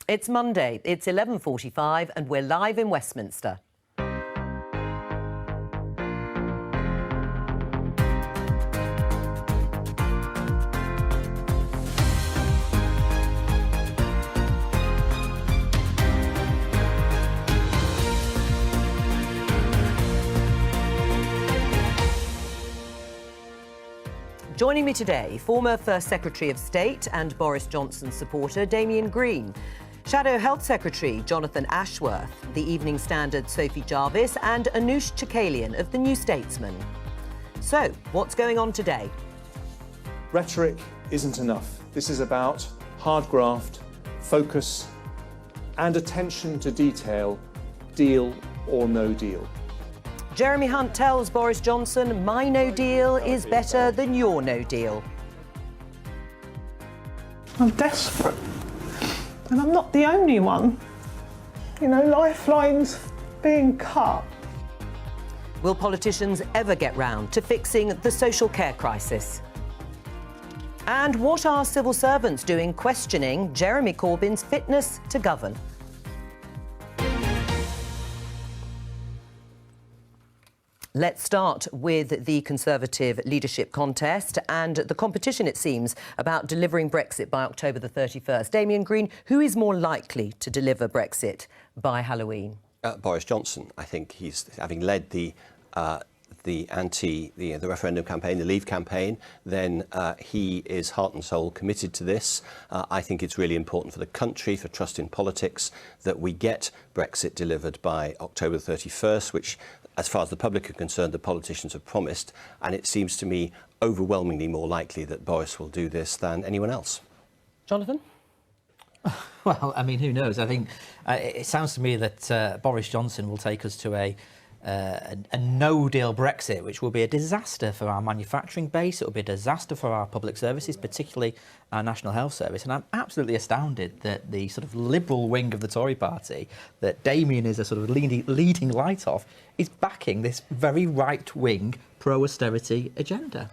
It's Monday, it's 11:45 and we're live in Westminster. Joining me today, former First Secretary of State and Boris Johnson supporter Damian Green, Shadow Health Secretary Jonathan Ashworth, the Evening Standard's Sophie Jarvis and Anoosh Chakalian of The New Statesman. So, what's going on today? Rhetoric isn't enough. This is about hard graft, focus and attention to detail, deal or no deal. Jeremy Hunt tells Boris Johnson, my no deal is better than your no deal. I'm desperate. And I'm not the only one. You know, lifelines being cut. Will politicians ever get round to fixing the social care crisis? And what are civil servants doing questioning Jeremy Corbyn's fitness to govern? Let's start with the Conservative leadership contest and the competition, it seems, about delivering Brexit by October the 31st. Damian Green, who is more likely to deliver Brexit by Halloween? Boris Johnson. I think he's, having led the referendum campaign, the Leave campaign, then he is heart and soul committed to this. I think it's really important for the country, for trust in politics, that we get Brexit delivered by October 31st, which, as far as the public are concerned, the politicians have promised, and it seems to me overwhelmingly more likely that Boris will do this than anyone else. Jonathan? Well, I mean, who knows? I think it sounds to me that Boris Johnson will take us to a no-deal Brexit, which will be a disaster for our manufacturing base. It will be a disaster for our public services, particularly our National Health Service. And I'm absolutely astounded that the sort of liberal wing of the Tory party, that Damian is a sort of leading light of, is backing this very right-wing pro-austerity agenda.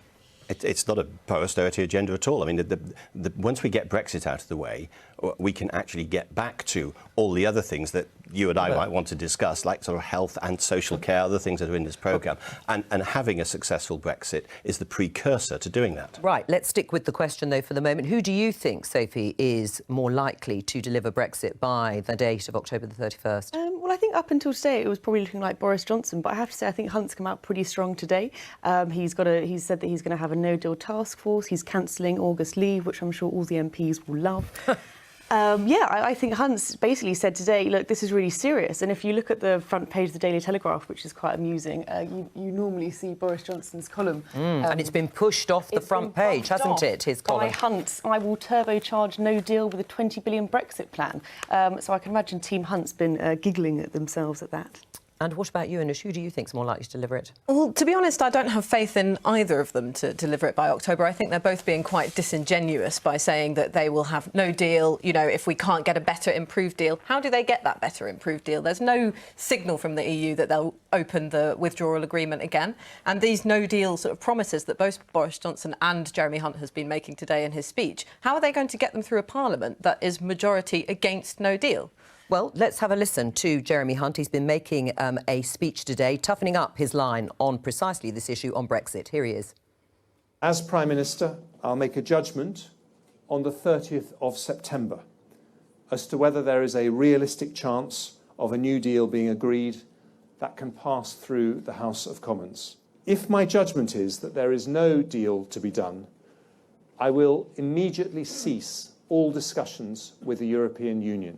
It's not a pro-austerity agenda at all. I mean, once we get Brexit out of the way, we can actually get back to all the other things that you and I might want to discuss, like sort of health and social care, other things that are in this programme. And having a successful Brexit is the precursor to doing that. Right, let's stick with the question, though, for the moment. Who do you think, Sophie, is more likely to deliver Brexit by the date of October the 31st? Well, I think up until today it was probably looking like Boris Johnson, but I have to say I think Hunt's come out pretty strong today. He's said that he's going to have a no-deal task force. He's cancelling August leave, which I'm sure all the MPs will love. I think Hunt's basically said today, look, this is really serious. And if you look at the front page of the Daily Telegraph, which is quite amusing, you normally see Boris Johnson's column. And it's been pushed off the front page, hasn't it, his column? By Hunt, I will turbocharge no deal with a 20 billion Brexit plan. So I can imagine Team Hunt's been giggling at themselves at that. And what about you, Anoosh? Who do you think is more likely to deliver it? Well, to be honest, I don't have faith in either of them to deliver it by October. I think they're both being quite disingenuous by saying that they will have no deal, you know, if we can't get a better, improved deal. How do they get that better, improved deal? There's no signal from the EU that they'll open the withdrawal agreement again. And these no-deal sort of promises that both Boris Johnson and Jeremy Hunt has been making today in his speech, how are they going to get them through a parliament that is majority against no deal? Well, let's have a listen to Jeremy Hunt. He's been making a speech today, toughening up his line on precisely this issue on Brexit. Here he is. As Prime Minister, I'll make a judgment on the 30th of September as to whether there is a realistic chance of a new deal being agreed that can pass through the House of Commons. If my judgment is that there is no deal to be done, I will immediately cease all discussions with the European Union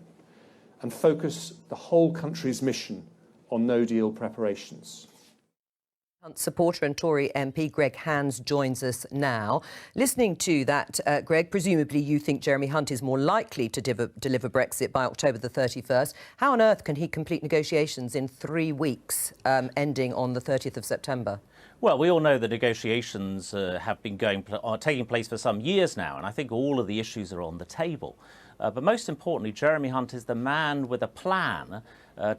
and focus the whole country's mission on no-deal preparations. Hunt supporter and Tory MP Greg Hands joins us now. Listening to that, Greg, presumably you think Jeremy Hunt is more likely to deliver Brexit by October the 31st. How on earth can he complete negotiations in 3 weeks, ending on the 30th of September? Well, we all know the negotiations have been taking place for some years now, and I think all of the issues are on the table. But most importantly, Jeremy Hunt is the man with a plan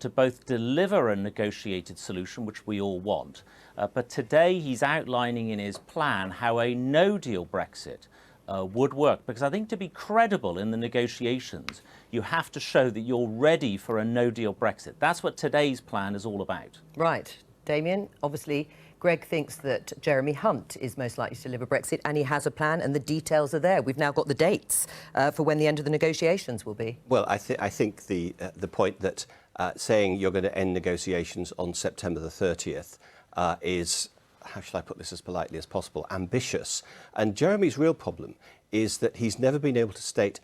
to both deliver a negotiated solution, which we all want. But today he's outlining in his plan how a no-deal Brexit would work. Because I think to be credible in the negotiations, you have to show that you're ready for a no-deal Brexit. That's what today's plan is all about. Right. Damien, obviously, Greg thinks that Jeremy Hunt is most likely to deliver Brexit, and he has a plan, and the details are there. We've now got the dates for when the end of the negotiations will be. Well, I think the point that saying you're going to end negotiations on September the 30th is, how should I put this as politely as possible, ambitious. And Jeremy's real problem is that he's never been able to state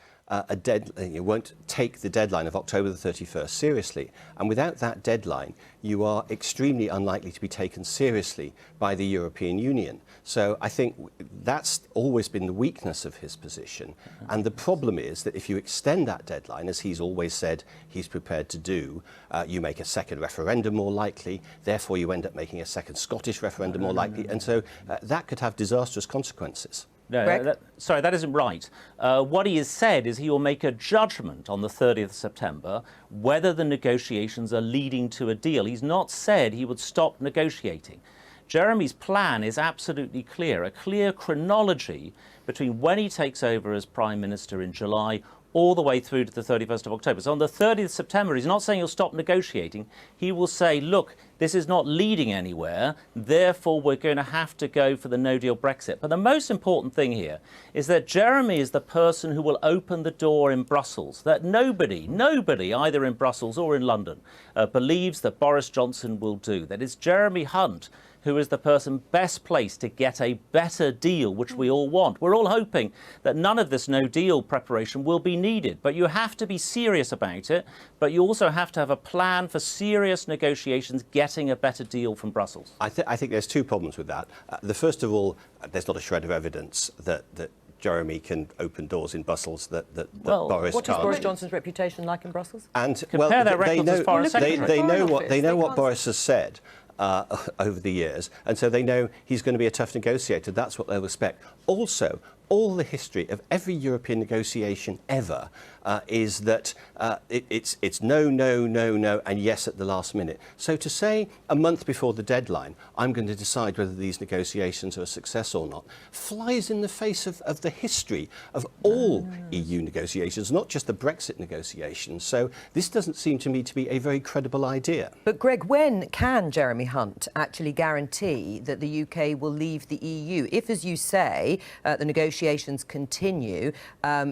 he won't take the deadline of October the 31st seriously. And without that deadline, you are extremely unlikely to be taken seriously by the European Union. So I think that's always been the weakness of his position. And the problem is that if you extend that deadline, as he's always said he's prepared to do, you make a second referendum more likely, therefore you end up making a second Scottish referendum more likely. And so that could have disastrous consequences. No, sorry, that isn't right. What he has said is he will make a judgment on the 30th of September whether the negotiations are leading to a deal. He's not said he would stop negotiating. Jeremy's plan is absolutely clear, a clear chronology between when he takes over as Prime Minister in July all the way through to the 31st of October. So on the 30th of September, he's not saying he'll stop negotiating. He will say, look, this is not leading anywhere, therefore we're going to have to go for the no-deal Brexit. But the most important thing here is that Jeremy is the person who will open the door in Brussels, that nobody, either in Brussels or in London, believes that Boris Johnson will do. That it's Jeremy Hunt who is the person best placed to get a better deal, which we all want. We're all hoping that none of this no-deal preparation will be needed, but you have to be serious about it, but you also have to have a plan for serious negotiations getting a better deal from Brussels. I think there's two problems with that. The first of all, there's not a shred of evidence that Jeremy can open doors in Brussels that Boris what can't. Is Boris Johnson's reputation like in Brussels? And compare their records as far as they know what Boris has said over the years, and so they know he's going to be a tough negotiator. That's what they'll respect. Also, all the history of every European negotiation ever is that it's no, no, no, no, and yes at the last minute. So to say a month before the deadline, I'm going to decide whether these negotiations are a success or not, flies in the face of the history of all EU negotiations, not just the Brexit negotiations. So this doesn't seem to me to be a very credible idea. But Greg, when can Jeremy Hunt actually guarantee that the UK will leave the EU? If, as you say, the negotiations continue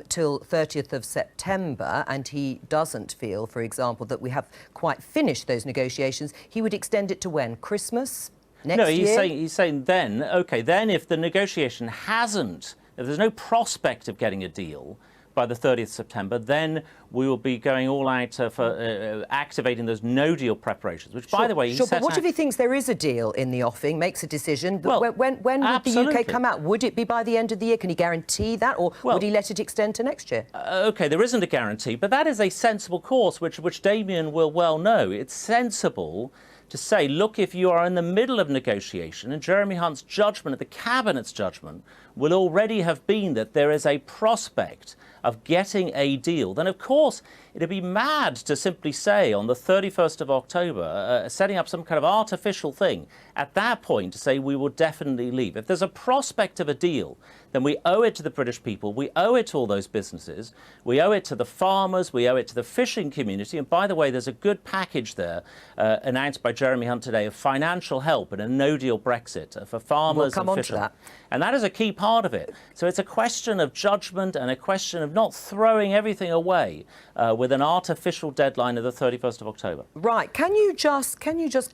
till 30th of September, and he doesn't feel, for example, that we have quite finished those negotiations, he would extend it to when? Christmas? Next year? No, he's saying then, OK, then if the negotiation if there's no prospect of getting a deal by the 30th of September, then we will be going all out for activating those no-deal preparations, which, by the way, he sure, set but what out... if he thinks there is a deal in the offing, makes a decision? Well, when would the UK come out? Would it be by the end of the year? Can he guarantee that? Or would he let it extend to next year? OK, there isn't a guarantee, but that is a sensible course, which Damien will well know. It's sensible to say, look, if you are in the middle of negotiation, and Jeremy Hunt's judgment, the Cabinet's judgment, will already have been that there is a prospect of getting a deal, then of course it'd be mad to simply say on the 31st of October, setting up some kind of artificial thing at that point to say we will definitely leave. If there's a prospect of a deal, then we owe it to the British people, we owe it to all those businesses, we owe it to the farmers, we owe it to the fishing community. And by the way, there's a good package there announced by Jeremy Hunt today of financial help and a no-deal Brexit for farmers and fishermen. And that is a key part of it. So it's a question of judgment and a question of not throwing everything away with an artificial deadline of the 31st of October. Right. Can you just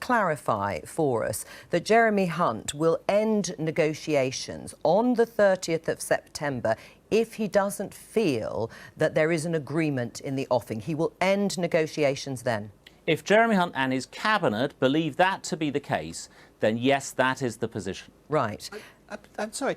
clarify for us that Jeremy Hunt will end negotiations on the 30th of September if he doesn't feel that there is an agreement in the offing? He will end negotiations then? If Jeremy Hunt and his Cabinet believe that to be the case, then yes, that is the position. Right. I'm sorry.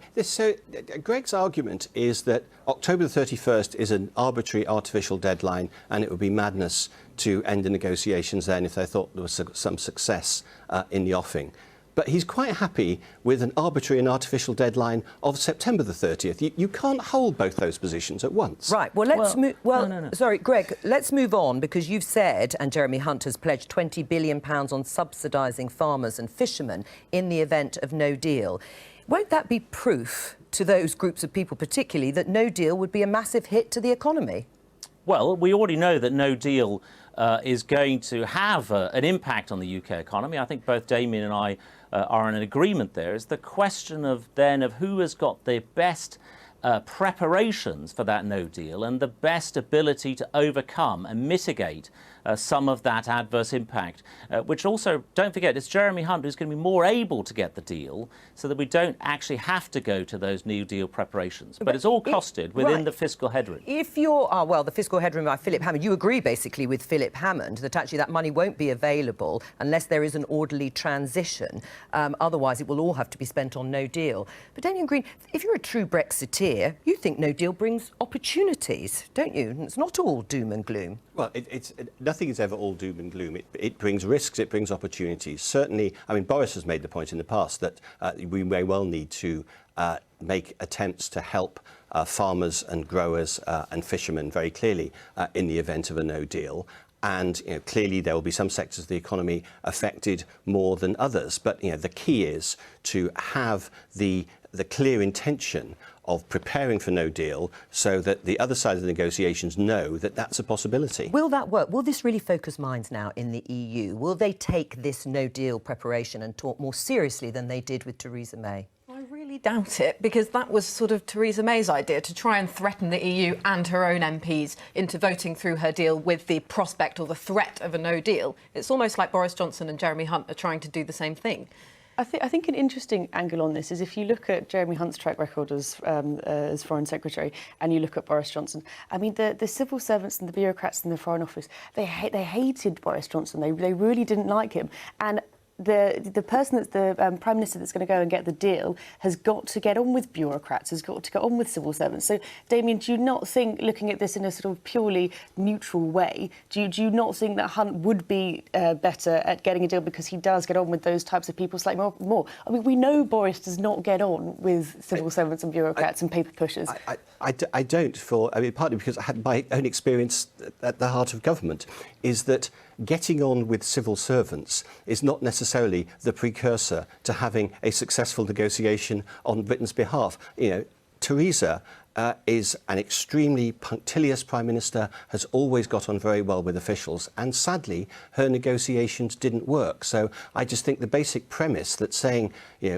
Greg's argument is that October the 31st is an arbitrary, artificial deadline, and it would be madness to end the negotiations then if they thought there was some success in the offing. But he's quite happy with an arbitrary and artificial deadline of September the 30th. You can't hold both those positions at once. Right. Well, let's move... Well, no. Sorry, Greg, let's move on, because you've said, and Jeremy Hunt has pledged £20 billion on subsidising farmers and fishermen in the event of no deal. Won't that be proof to those groups of people particularly that no deal would be a massive hit to the economy? Well, we already know that no deal is going to have an impact on the UK economy. I think both Damien and I are in an agreement there. It's the question of who has got the best preparations for that no deal and the best ability to overcome and mitigate some of that adverse impact, which also, don't forget, it's Jeremy Hunt who's going to be more able to get the deal so that we don't actually have to go to those new deal preparations. But it's all costed within the fiscal headroom. If you're, well, the fiscal headroom by Philip Hammond, you agree basically with Philip Hammond that actually that money won't be available unless there is an orderly transition. Otherwise, it will all have to be spent on no deal. But Damien Green, if you're a true Brexiteer, you think no deal brings opportunities, don't you? It's not all doom and gloom. Well, nothing is ever all doom and gloom. It brings risks, it brings opportunities. Certainly, I mean, Boris has made the point in the past that we may well need to make attempts to help farmers and growers and fishermen very clearly in the event of a no deal. And clearly there will be some sectors of the economy affected more than others. But the key is to have the clear intention of preparing for no deal so that the other side of the negotiations know that that's a possibility. Will that work? Will this really focus minds now in the EU? Will they take this no deal preparation and talk more seriously than they did with Theresa May? I really doubt it, because that was sort of Theresa May's idea, to try and threaten the EU and her own MPs into voting through her deal with the prospect or the threat of a no deal. It's almost like Boris Johnson and Jeremy Hunt are trying to do the same thing. I think an interesting angle on this is if you look at Jeremy Hunt's track record as Foreign Secretary and you look at Boris Johnson. I mean, the civil servants and the bureaucrats in the Foreign Office, they hated Boris Johnson. They really didn't like him. And the person that's the Prime Minister that's going to go and get the deal has got to get on with bureaucrats, has got to get on with civil servants. So, Damien, do you not think, looking at this in a sort of purely neutral way, do you not think that Hunt would be better at getting a deal because he does get on with those types of people slightly more? I mean, we know Boris does not get on with civil servants and bureaucrats and paper pushers. I don't, partly because I had my own experience at the heart of government, is that getting on with civil servants is not necessarily the precursor to having a successful negotiation on Britain's behalf. Theresa is an extremely punctilious Prime Minister, has always got on very well with officials, and sadly, her negotiations didn't work. So I just think the basic premise that saying,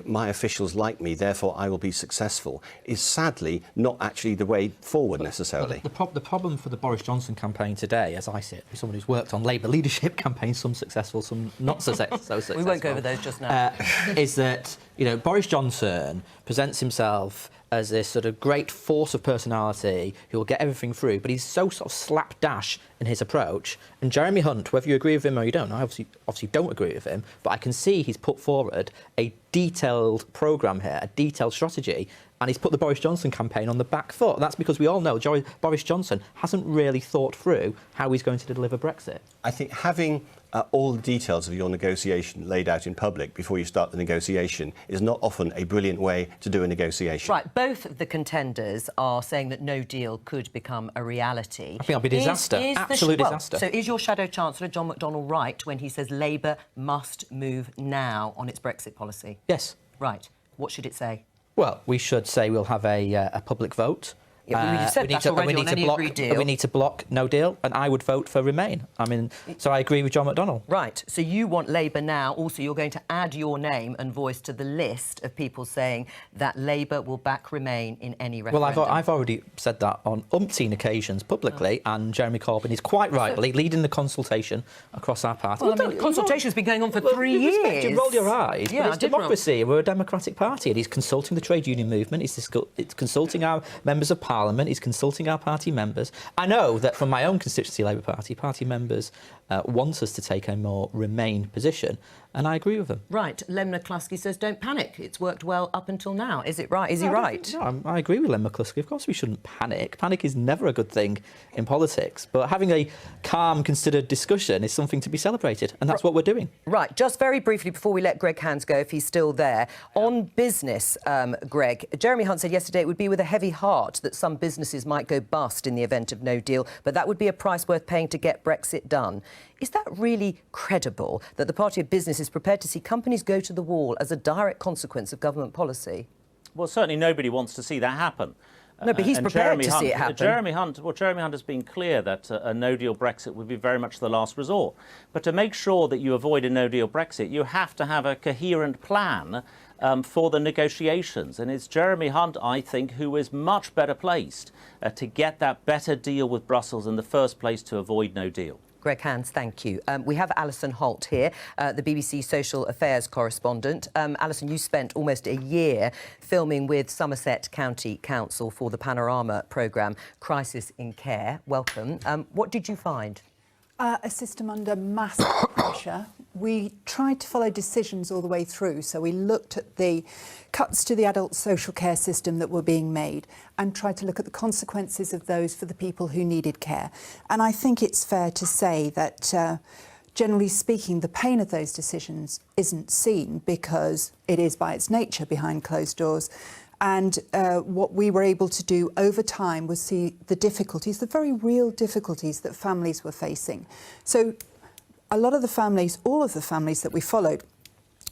my officials like me, therefore I will be successful, is sadly not actually the way forward necessarily. The problem for the Boris Johnson campaign today, as I see it, as someone who's worked on Labour leadership campaigns, some successful, some not so successful. We won't go over those just now. Is that, Boris Johnson presents himself as this sort of great force of personality who will get everything through, but he's so sort of slapdash in his approach. And Jeremy Hunt, whether you agree with him or you don't, I obviously don't agree with him, but I can see he's put forward a detailed programme here, a detailed strategy, and he's put the Boris Johnson campaign on the back foot. And that's because we all know Boris Johnson hasn't really thought through how he's going to deliver Brexit. I think having all the details of your negotiation laid out in public before you start the negotiation is not often a brilliant way to do a negotiation. Right, both of the contenders are saying that no deal could become a reality. I think it'll be a disaster, absolute disaster. So is your Shadow Chancellor, John McDonnell, right when he says Labour must move now on its Brexit policy? Yes. Right. What should it say? Well, we should say we'll have a public vote. Yeah, we said that already on any agreed deal. We need to block no deal, and I would vote for Remain. I mean, so I agree with John McDonnell. Right. So you want Labour now. Also, you're going to add your name and voice to the list of people saying that Labour will back Remain in any referendum. Well, I've already said that on umpteen occasions publicly, and Jeremy Corbyn is quite rightly leading the consultation across our party. Well, the consultation's been going on for 3 years. You roll your eyes, yeah, but it's democracy. We're a democratic party, and he's consulting the trade union movement. He's consulting our members of Parliament. He's consulting our party members. I know that from my own constituency, Labour Party members want us to take a more Remain position, and I agree with them. Right. Len McCluskey says, don't panic. It's worked well up until now. Is it right? Is he right? No, I agree with Len McCluskey. Of course we shouldn't panic. Panic is never a good thing in politics, but having a calm, considered discussion is something to be celebrated, and that's what we're doing. Right. Just very briefly, before we let Greg Hands go, if he's still there, on business, Greg, Jeremy Hunt said yesterday it would be with a heavy heart that some businesses might go bust in the event of no deal, but that would be a price worth paying to get Brexit done. Is that really credible, that the Party of Business is prepared to see companies go to the wall as a direct consequence of government policy? Well, certainly nobody wants to see that happen. No, but he's And prepared Jeremy to see it happen. Jeremy Hunt has been clear that a no-deal Brexit would be very much the last resort. But to make sure that you avoid a no-deal Brexit, you have to have a coherent plan for the negotiations. And it's Jeremy Hunt, I think, who is much better placed to get that better deal with Brussels in the first place to avoid no deal. Greg Hands, thank you. We have Alison Holt here, the BBC Social Affairs correspondent. Alison, you spent almost a year filming with Somerset County Council for the Panorama programme, Crisis in Care. Welcome. What did you find? A system under massive pressure. We tried to follow decisions all the way through, so we looked at the cuts to the adult social care system that were being made and tried to look at the consequences of those for the people who needed care. And I think it's fair to say that generally speaking, the pain of those decisions isn't seen because it is by its nature behind closed doors. And what we were able to do over time was see the difficulties, the very real difficulties that families were facing. So a lot of the families, all of the families that we followed,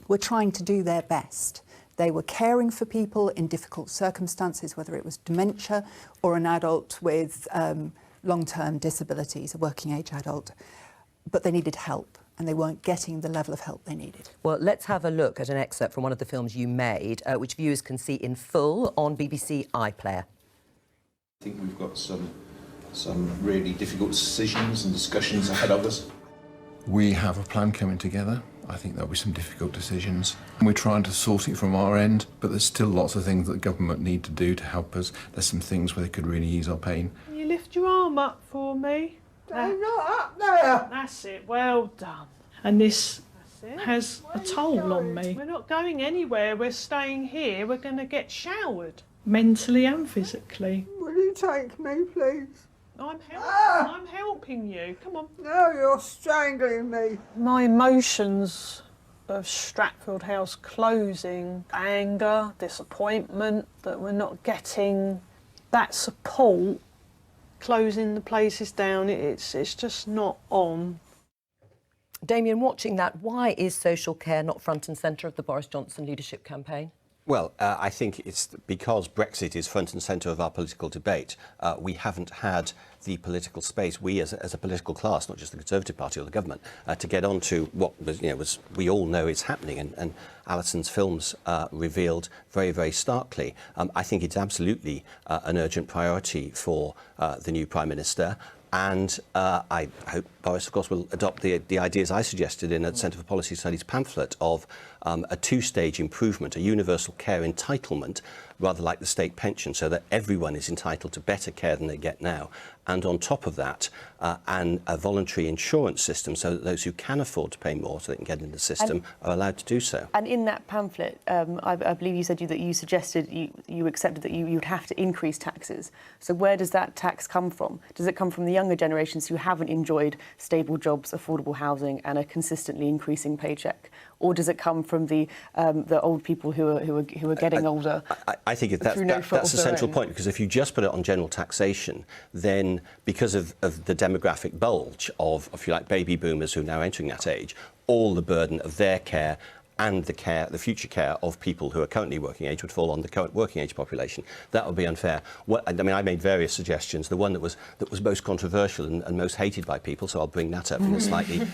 were trying to do their best. They were caring for people in difficult circumstances, whether it was dementia or an adult with long-term disabilities, a working age adult. But they needed help, and they weren't getting the level of help they needed. Well, let's have a look at an excerpt from one of the films you made, which viewers can see in full on BBC iPlayer. I think we've got some really difficult decisions and discussions ahead of us. We have a plan coming together. I think there'll be some difficult decisions. And we're trying to sort it from our end, but there's still lots of things that the government need to do to help us. There's some things where they could really ease our pain. Can you lift your arm up for me? They're not up there. That's it, well done. And this has a toll on me. We're not going anywhere, we're staying here, we're going to get showered. Mentally and physically. Will you take me, please? I'm helping you, come on. No, you're strangling me. My emotions of Stratfield House closing, anger, disappointment that we're not getting that support, closing the places down, it's just not on. Damien, watching that, why is social care not front and centre of the Boris Johnson leadership campaign? Well, I think it's because Brexit is front and centre of our political debate. We haven't had the political space, we as a political class, not just the Conservative Party or the government, to get on to what was we all know is happening, and Alison's films revealed very, very starkly. I think it's absolutely an urgent priority for the new Prime Minister. And I hope Boris, of course, will adopt the ideas I suggested in a Centre for Policy Studies pamphlet of a two-stage improvement, a universal care entitlement, rather like the state pension, so that everyone is entitled to better care than they get now. And on top of that, and a voluntary insurance system, so that those who can afford to pay more so they can get in the system are allowed to do so. And in that pamphlet, I believe you said that you suggested, you accepted that you would have to increase taxes. So where does that tax come from? Does it come from the younger generations who haven't enjoyed stable jobs, affordable housing and a consistently increasing paycheck? Or does it come from the old people who are getting older? I think that's a central point, because if you just put it on general taxation, then because of the demographic bulge of, if you like, baby boomers who are now entering that age, all the burden of their care and the future care of people who are currently working age would fall on the current working age population. That would be unfair. I mean, I made various suggestions. The one that was most controversial and most hated by people, so I'll bring that up in a slightly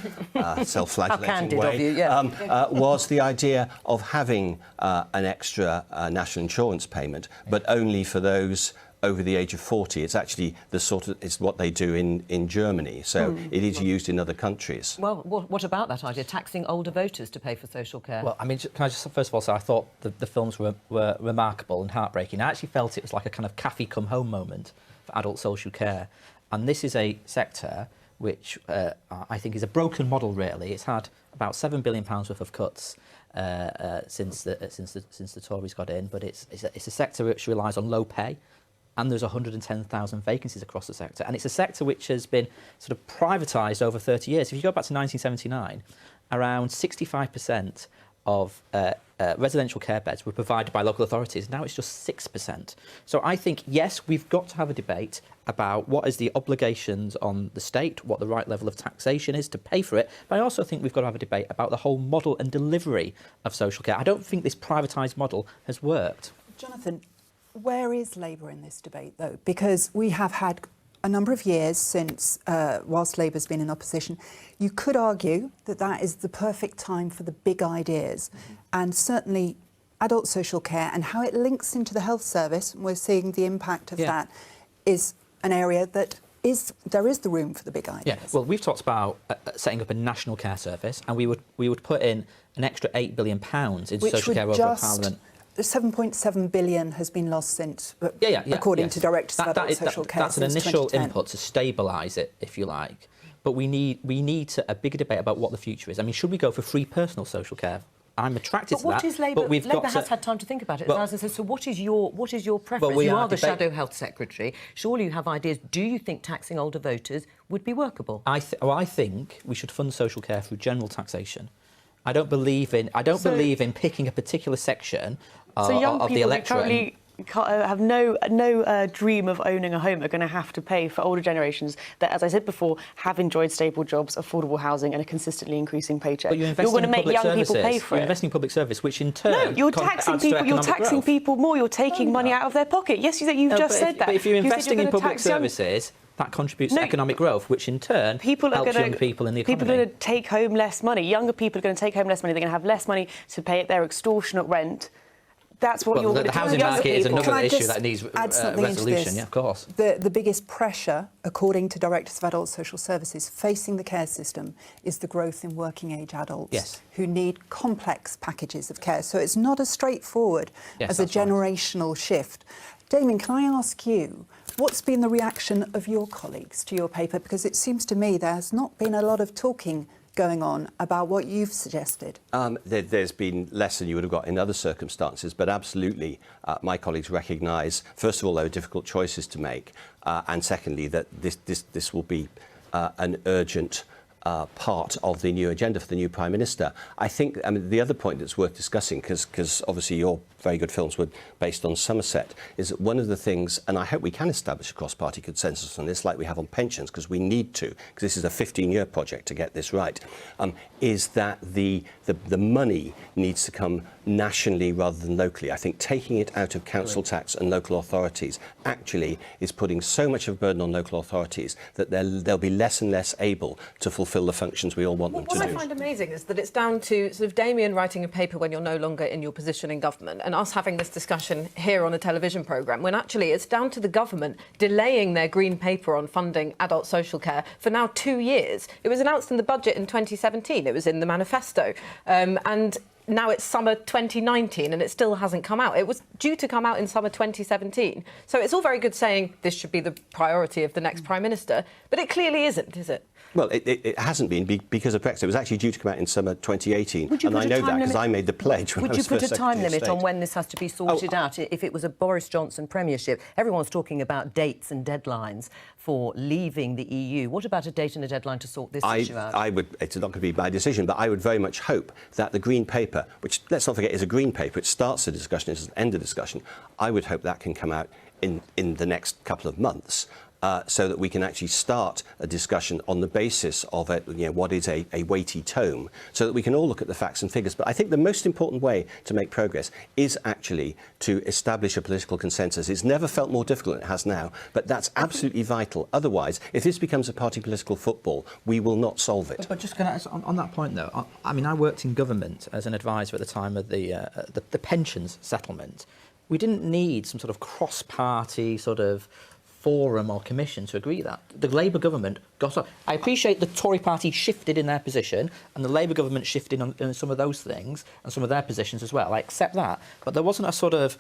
self-flagellating way, of you, yeah. Was the idea of having an extra national insurance payment, but only for those over the age of 40. It's actually it's what they do in Germany, so it is used in other countries. Well, what about that idea, taxing older voters to pay for social care? Well, I mean, can I just first of all say I thought the films were remarkable and heartbreaking. I actually felt it was like a kind of Cathy come home moment for adult social care, and this is a sector which I think is a broken model. Really, it's had about £7 billion worth of cuts since the Tories got in, but it's a sector which relies on low pay. And there's 110,000 vacancies across the sector. And it's a sector which has been sort of privatised over 30 years. If you go back to 1979, around 65% of residential care beds were provided by local authorities. Now it's just 6%. So I think, yes, we've got to have a debate about what is the obligations on the state, what the right level of taxation is to pay for it. But I also think we've got to have a debate about the whole model and delivery of social care. I don't think this privatised model has worked. Jonathan, where is Labour in this debate, though? Because we have had a number of years since, whilst Labour's been in opposition, you could argue that that is the perfect time for the big ideas. And certainly adult social care and how it links into the health service, and we're seeing the impact of that, is an area that there is the room for the big ideas. Yeah, well, we've talked about setting up a national care service, and we would put in an extra £8 billion into social care over Parliament. 7.7 billion has been lost since, according to Directors of Adult Social Care. That's an initial input to stabilise it, if you like. But we need a bigger debate about what the future is. I mean, should we go for free personal social care? I'm attracted to that. But what is Labour? Labour has had time to think about it. So what is your preference? You are the Shadow Health Secretary. Surely you have ideas. Do you think taxing older voters would be workable? I think we should fund social care through general taxation. I don't believe in picking a particular section of the electorate. Have no dream of owning a home are going to have to pay for older generations that, as I said before, have enjoyed stable jobs, affordable housing and a consistently increasing paycheck. But you're going to make young services. people pay for You're it. investing in public service, which in turn no, you're taxing people. You're taxing people more. You're taking money out of their pocket. Yes, you've just said that. But if you're investing in public services, that contributes to economic growth, which in turn helps young people in the economy. People are going to take home less money. Younger people are going to take home less money. They're going to have less money to pay their extortionate rent. That's what you're going to do. The housing market is another issue that needs resolution. Yeah, of course. The biggest pressure, according to Directors of Adult Social Services, facing the care system is the growth in working-age adults who need complex packages of care. So it's not as straightforward as a generational shift. Damien, can I ask you, what's been the reaction of your colleagues to your paper? Because it seems to me there has not been a lot of talking going on about what you've suggested. There's been less than you would have got in other circumstances, but absolutely my colleagues recognise, first of all, there are difficult choices to make, and secondly, that this will be an urgent part of the new agenda for the new Prime Minister. I think the other point that's worth discussing, because obviously your very good films were based on Somerset, is that one of the things, and I hope we can establish a cross-party consensus on this like we have on pensions, because we need to, because this is a 15-year project to get this right, is that the money needs to come nationally rather than locally. I think taking it out of council tax and local authorities actually is putting so much of a burden on local authorities that they'll be less and less able to fulfil the functions we all want them to do. What I find amazing is that it's down to sort of Damien writing a paper when you're no longer in your position in government and us having this discussion here on a television programme, when actually it's down to the government delaying their green paper on funding adult social care for now 2 years. It was announced in the budget in 2017, it was in the manifesto, and now it's summer 2019 and it still hasn't come out. It was due to come out in summer 2017. So it's all very good saying this should be the priority of the next Prime Minister, but it clearly isn't, is it? Well, it hasn't been because of Brexit. It was actually due to come out in summer 2018, and I know that because I made the pledge when I was Would you put a time Secretary of limit State. on when this has to be sorted out? If it was a Boris Johnson premiership, everyone's talking about dates and deadlines for leaving the EU. What about a date and a deadline to sort this issue out? It's not going to be my decision, but I would very much hope that the Green Paper, which, let's not forget, is a Green Paper, it starts a discussion, it doesn't end a discussion, I would hope that can come out in the next couple of months. So that we can actually start a discussion on the basis of what is a weighty tome, so that we can all look at the facts and figures. But I think the most important way to make progress is actually to establish a political consensus. It's never felt more difficult than it has now, but that's absolutely vital. Otherwise, if this becomes a party political football, we will not solve it. But just on that point, though, I mean, I worked in government as an advisor at the time of the pensions settlement. We didn't need some sort of cross-party sort of forum or commission to agree that. The Labour government got up. I appreciate the Tory party shifted in their position and the Labour government shifted on some of those things and some of their positions as well. I accept that. But there wasn't a sort of,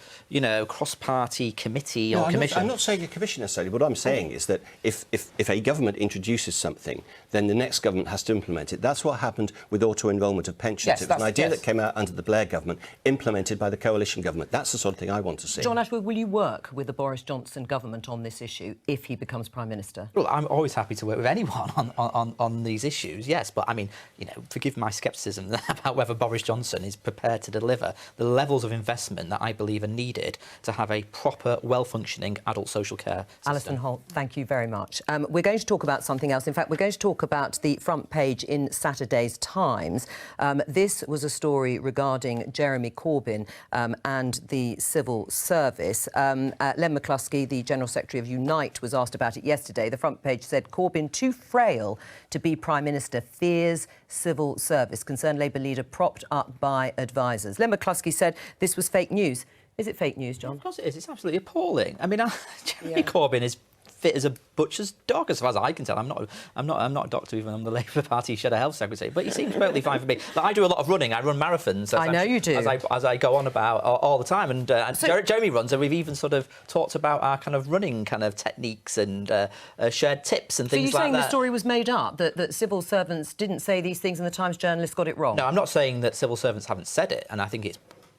cross-party committee or commission. I'm not saying a commission necessarily. What I'm saying is that if a government introduces something, then the next government has to implement it. That's what happened with auto-enrolment of pensions. Yes, it was an idea that came out under the Blair government, implemented by the coalition government. That's the sort of thing I want to see. John Ashworth, will you work with the Boris Johnson government on this issue? issue if he becomes Prime Minister? Well, I'm always happy to work with anyone on these issues, yes. But, I mean, you know, forgive my scepticism about whether Boris Johnson is prepared to deliver the levels of investment that I believe are needed to have a proper, well-functioning adult social care system. Alison Holt, thank you very much. We're going to talk about something else. In fact, we're going to talk about the front page in Saturday's Times. This was a story regarding Jeremy Corbyn and the civil service. Len McCluskey, the General Secretary of Unite, was asked about it yesterday. The front page said, Corbyn too frail to be Prime Minister, fears civil service. Concerned Labour leader propped up by advisers. Len McCluskey said this was fake news. Is it fake news, John? Of course it is. It's absolutely appalling. I mean, Jeremy Corbyn is fit as a butcher's dog, as far as I can tell. I'm not a doctor, even though I'm the Labour Party Shadow Health Secretary, but he seems perfectly fine for me. Like, I do a lot of running. I run marathons. I know you do. As I go on about all the time, and Jeremy runs, and we've even sort of talked about our kind of running kind of techniques and shared tips and things like that. So you're saying the story was made up, that civil servants didn't say these things and the Times journalists got it wrong? No, I'm not saying that civil servants haven't said it, and I think it's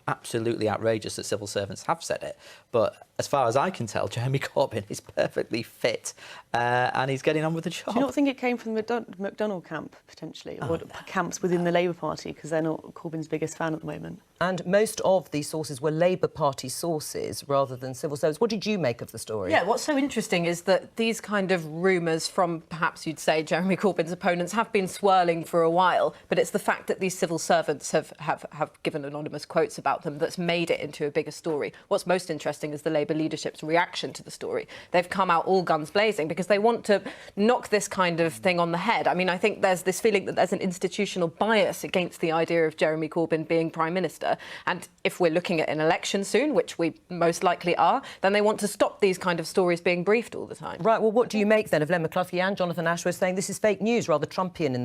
absolutely outrageous that civil servants have said it. But as far as I can tell, Jeremy Corbyn is perfectly fit and he's getting on with the job. Do you not think it came from the McDonnell camp, potentially? Or camps within the Labour Party, because they're not Corbyn's biggest fan at the moment? And most of these sources were Labour Party sources rather than civil service. What did you make of the story? Yeah, what's so interesting is that these kind of rumours from, perhaps you'd say, Jeremy Corbyn's opponents have been swirling for a while, but it's the fact that these civil servants have given anonymous quotes about them that's made it into a bigger story. What's most interesting is the Labour leadership's reaction to the story. They've come out all guns blazing because they want to knock this kind of thing on the head. I mean, I think there's this feeling that there's an institutional bias against the idea of Jeremy Corbyn being Prime Minister. And if we're looking at an election soon, which we most likely are, then they want to stop these kind of stories being briefed all the time. Right, well, what do you make then of Len McCluskey and Jonathan Ashworth saying this is fake news, rather Trumpian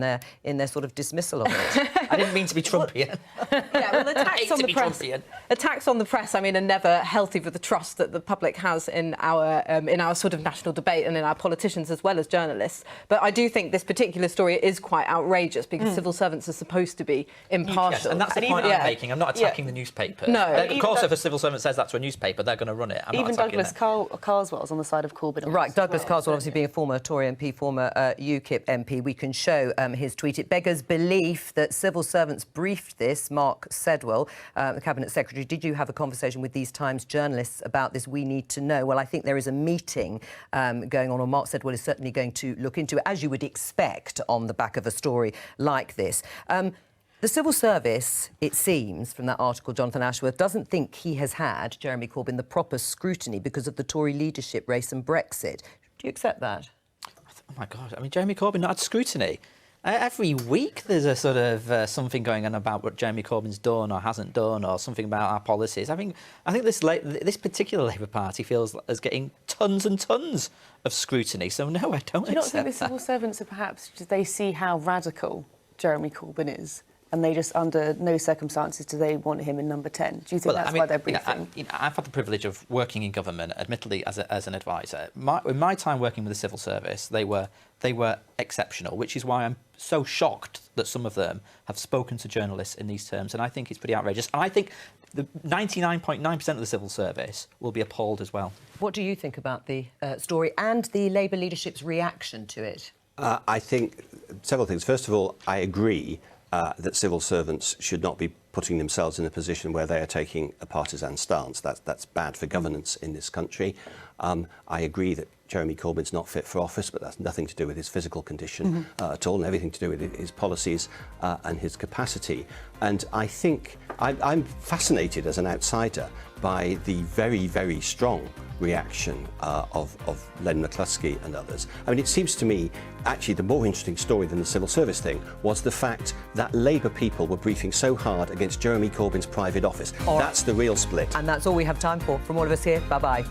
in their sort of dismissal of it? I didn't mean to be Trumpian. Yeah, well, attacks on the press, I mean, are never healthy for the trust that the public has in our sort of national debate and in our politicians as well as journalists. But I do think this particular story is quite outrageous because civil servants are supposed to be impartial. Yes, and that's the point I'm making. I'm not attacking the newspaper. No. Of course, if a civil servant says that to a newspaper, they're going to run it. Even Douglas Carswell's on the side of Corbyn. Right, Douglas Carswell, obviously being a former Tory MP, former UKIP MP. We can show his tweet. It beggars belief that civil servants briefed this. Mark Sedwell, the Cabinet Secretary, did you have a conversation with these Times journalists about this? We need to know. Well, I think there is a meeting going on, or Mark Sedwell is certainly going to look into it, as you would expect on the back of a story like this. The civil service, it seems, from that article, Jonathan Ashworth, doesn't think he has had, Jeremy Corbyn, the proper scrutiny because of the Tory leadership race and Brexit. Do you accept that? Oh, my God. I mean, Jeremy Corbyn not had scrutiny. Every week there's a sort of something going on about what Jeremy Corbyn's done or hasn't done, or something about our policies. I think this particular Labour Party feels as getting tons and tons of scrutiny. So, no, I don't accept that. Do you not think the civil servants are perhaps, they see how radical Jeremy Corbyn is? And they just, under no circumstances, do they want him in number 10? Do you think why they're briefing? I've had the privilege of working in government, admittedly as an advisor. In my time working with the civil service, they were exceptional, which is why I'm so shocked that some of them have spoken to journalists in these terms. And I think it's pretty outrageous. And I think the 99.9% of the civil service will be appalled as well. What do you think about the story and the Labour leadership's reaction to it? I think several things. First of all, I agree that civil servants should not be putting themselves in a position where they are taking a partisan stance. That's bad for governance in this country. I agree that Jeremy Corbyn's not fit for office, but that's nothing to do with his physical condition at all, and everything to do with his policies and his capacity. And I think I'm fascinated as an outsider by the very, very strong reaction of Len McCluskey and others. I mean, it seems to me, actually, the more interesting story than the civil service thing was the fact that Labour people were briefing so hard against Jeremy Corbyn's private office. That's the real split. And that's all we have time for. From all of us here, bye-bye.